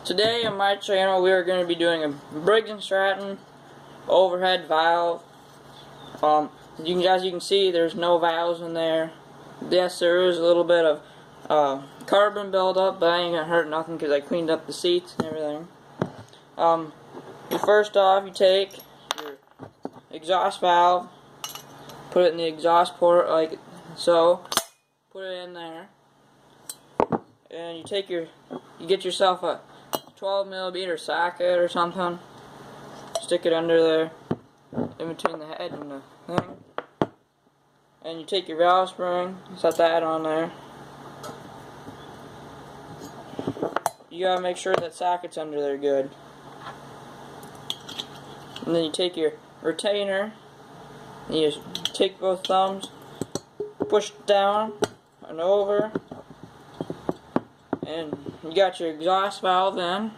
Today on my channel we are going to be doing a Briggs & Stratton overhead valve. As you can see, there's no valves in there. Yes, there is a little bit of carbon buildup, but I ain't gonna hurt nothing because I cleaned up the seats and everything. First off, you take your exhaust valve, put it in the exhaust port like so, put it in there, and you get yourself a 12mm socket or something, stick it under there, in between the head and the thing, and you take your valve spring, set that on there. You gotta make sure that socket's under there good. And then you take your retainer, and you just take both thumbs, push down and over, and you got your exhaust valve in.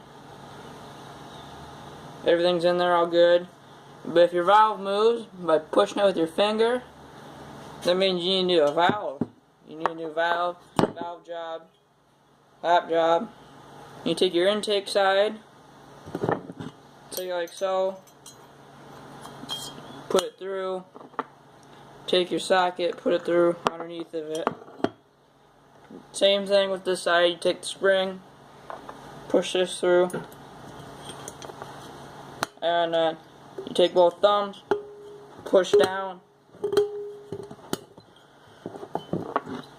Everything's in there all good. But if your valve moves by pushing it with your finger, that means you need a new valve. You need a new valve, valve job, lap job. You take your intake side, take it like so, put it through, take your socket, put it through underneath of it. Same thing with this side, you take the spring, push this through, and you take both thumbs, push down.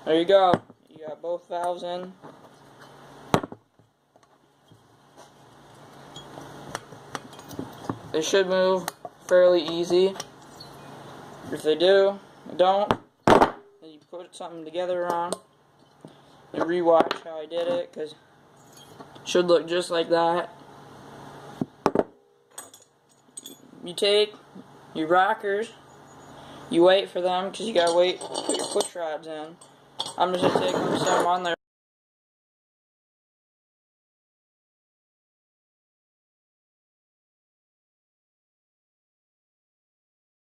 There you go. You got both valves in. They should move fairly easy. If they don't, then you put something together on and rewatch how I did it, because it should look just like that. You take your rockers, you wait for them, because you gotta wait to put your push rods in. I'm just gonna take them, set them on there.